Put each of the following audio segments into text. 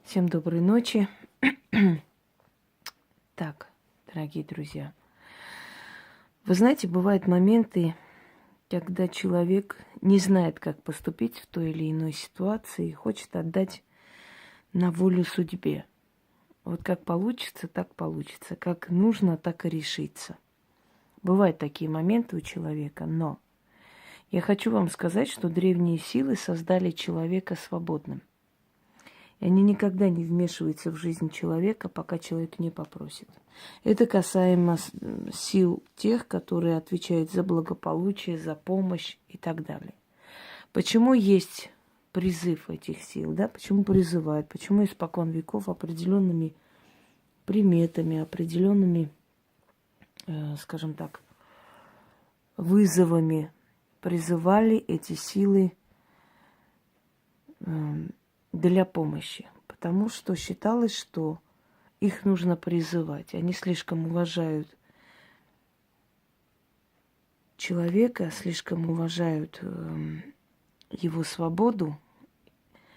Всем доброй ночи. Так, дорогие друзья, вы знаете, бывают моменты, когда человек не знает, как поступить в той или иной ситуации и хочет отдать на волю судьбе. Вот как получится, так получится. Как нужно, так и решится. Бывают такие моменты у человека, но я хочу вам сказать, что древние силы создали человека свободным. И они никогда не вмешиваются в жизнь человека, пока человек не попросит. Это касаемо сил тех, которые отвечают за благополучие, за помощь и так далее. Почему есть призыв этих сил, да? Почему призывают? Почему испокон веков определенными приметами, определенными, скажем так, вызовами призывали эти силы для помощи? Потому что считалось, что их нужно призывать. Они слишком уважают человека, слишком уважают его свободу,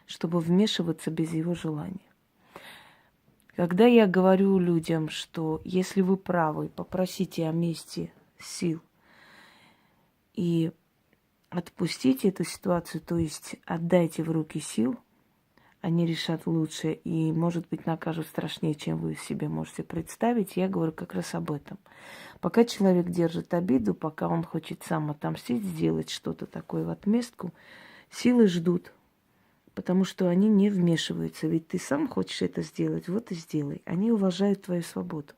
чтобы вмешиваться без его желания. Когда я говорю людям, что если вы правы, попросите о месте сил и отпустите эту ситуацию, то есть отдайте в руки сил, они решат лучше и, может быть, накажут страшнее, чем вы себе можете представить. Я говорю как раз об этом. Пока человек держит обиду, пока он хочет сам отомстить, сделать что-то такое в отместку, силы ждут, потому что они не вмешиваются. Ведь ты сам хочешь это сделать, вот и сделай. Они уважают твою свободу.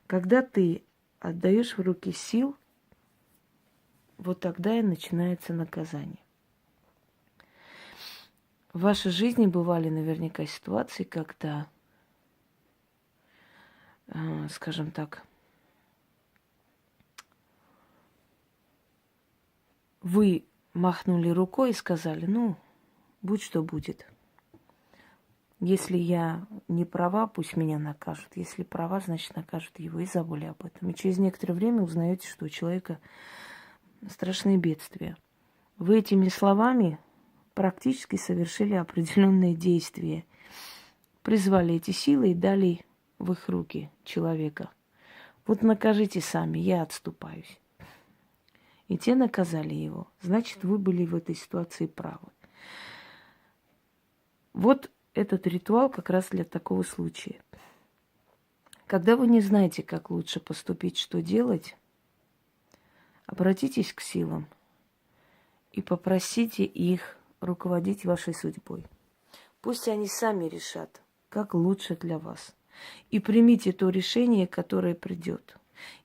Когда ты отдаешь в руки сил, вот тогда и начинается наказание. В вашей жизни бывали наверняка ситуации, когда, скажем так, вы махнули рукой и сказали, ну, будь что будет. Если я не права, пусть меня накажут. Если права, значит, накажут его. И забыли об этом. И через некоторое время узнаете, что у человека страшные бедствия. Вы этими словами практически совершили определенные действия. Призвали эти силы и дали в их руки человека. Вот накажите сами, я отступаюсь. И те наказали его. Значит, вы были в этой ситуации правы. Вот этот ритуал как раз для такого случая. Когда вы не знаете, как лучше поступить, что делать, обратитесь к силам и попросите их руководить вашей судьбой. Пусть они сами решат, как лучше для вас. И примите то решение, которое придет.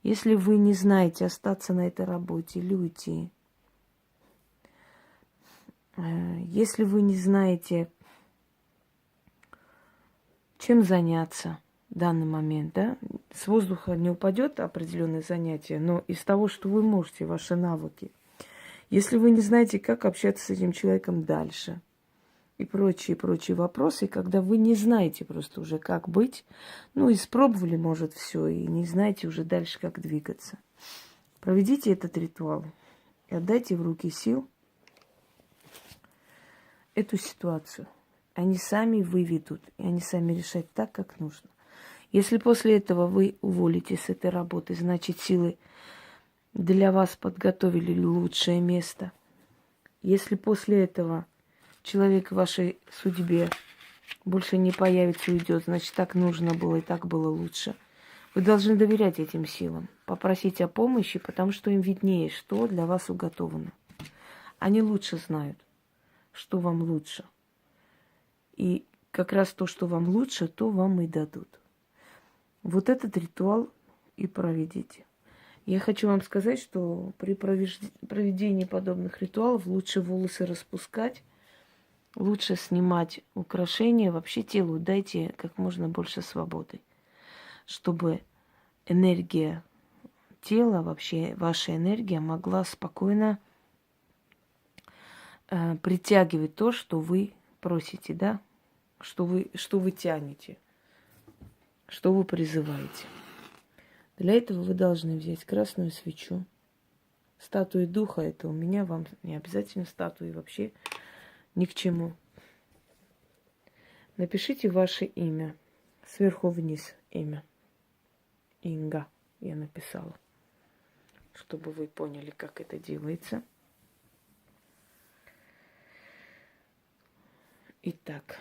Если вы не знаете, остаться на этой работе или уйти, если вы не знаете, чем заняться в данный момент, да, с воздуха не упадет определенное занятие, но из того, что вы можете, ваши навыки. Если вы не знаете, как общаться с этим человеком дальше и прочие вопросы, когда вы не знаете просто уже, как быть, ну, испробовали, может, все, и не знаете уже дальше, как двигаться. Проведите этот ритуал и отдайте в руки сил эту ситуацию. Они сами выведут, и они сами решают так, как нужно. Если после этого вы уволитесь с этой работы, значит, силы для вас подготовили лучшее место. Если после этого человек в вашей судьбе больше не появится и уйдет, значит, так нужно было и так было лучше. Вы должны доверять этим силам, попросить о помощи, потому что им виднее, что для вас уготовано. Они лучше знают, что вам лучше. И как раз то, что вам лучше, то вам и дадут. Вот этот ритуал и проведите. Я хочу вам сказать, что при проведении подобных ритуалов лучше волосы распускать, лучше снимать украшения. Вообще телу дайте как можно больше свободы, чтобы энергия тела, вообще ваша энергия могла спокойно притягивать то, что вы просите, да, что вы тянете, что вы призываете. Для этого вы должны взять красную свечу. Статуи духа это у меня, вам не обязательно статуи вообще ни к чему. Напишите ваше имя. Сверху вниз имя. Инга я написала. Чтобы вы поняли, как это делается. Итак.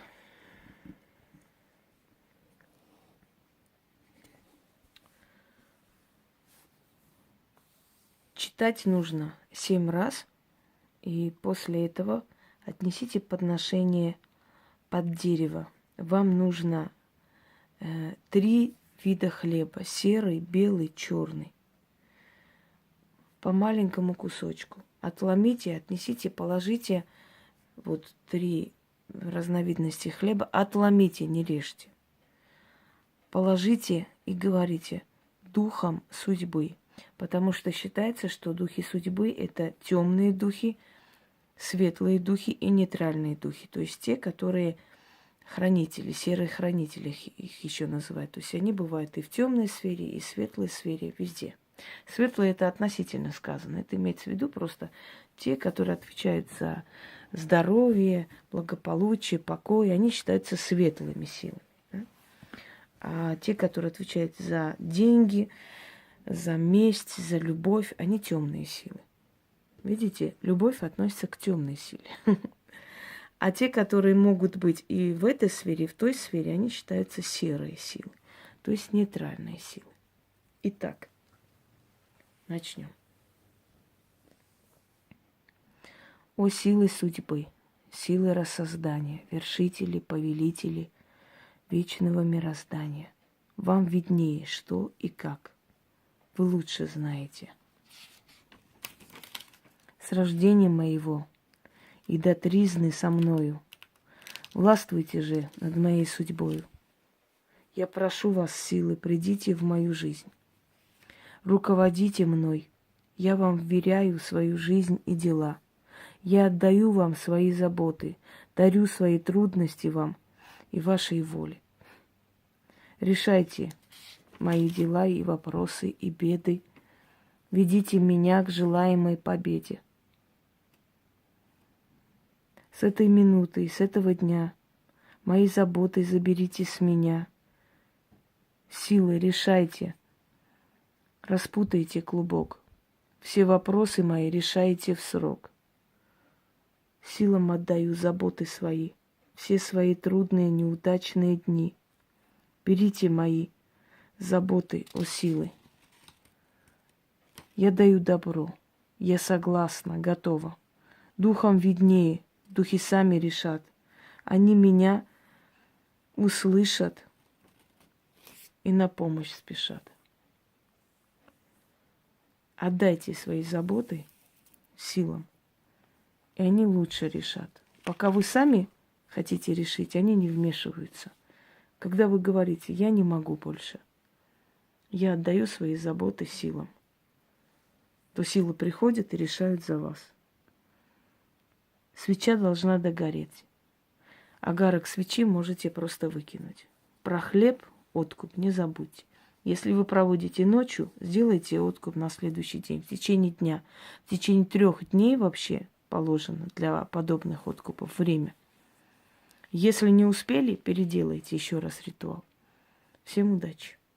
Читать нужно 7 раз. И после этого отнесите подношение под дерево. Вам нужно 3 вида хлеба. Серый, белый, черный. По маленькому кусочку. Отломите, отнесите, положите вот 3 разновидности хлеба. Отломите, не режьте. Положите и говорите духом судьбы. Потому что считается, что духи судьбы – это темные духи, светлые духи и нейтральные духи. То есть те, которые хранители, серые хранители их еще называют. То есть они бывают и в темной сфере, и в светлой сфере, везде. Светлые – это относительно сказано. Это имеется в виду просто те, которые отвечают за здоровье, благополучие, покой. Они считаются светлыми силами. Да? А те, которые отвечают за деньги, за месть, за любовь, они темные силы. Видите, любовь относится к темной силе. А те, которые могут быть и в этой сфере, и в той сфере, они считаются серые силы, то есть нейтральные силы. Итак, начнем. О силы судьбы, силы рассоздания, вершители, повелители вечного мироздания, вам виднее, что и как. Вы лучше знаете. С рождения моего и до тризны со мною, властвуйте же над моей судьбою. Я прошу вас, силы, придите в мою жизнь. Руководите мной. Я вам вверяю свою жизнь и дела. Я отдаю вам свои заботы, дарю свои трудности вам и вашей воле. Решайте мои дела и вопросы, и беды. Ведите меня к желаемой победе. С этой минуты, с этого дня мои заботы заберите с меня. Силы решайте, распутайте клубок. Все вопросы мои решайте в срок. Силам отдаю заботы свои, все свои трудные, неудачные дни. Берите мои заботы, о силы. Я даю добро, я согласна, готова. Духом виднее, духи сами решат. Они меня услышат и на помощь спешат. Отдайте свои заботы силам, и они лучше решат. Пока вы сами хотите решить, они не вмешиваются. Когда вы говорите, я не могу больше, я отдаю свои заботы силам, то силы приходят и решают за вас. Свеча должна догореть. Огарок свечи можете просто выкинуть. Про хлеб, откуп не забудьте. Если вы проводите ночью, сделайте откуп на следующий день, в течение дня. В течение 3 дней вообще положено для подобных откупов время. Если не успели, переделайте еще раз ритуал. Всем удачи!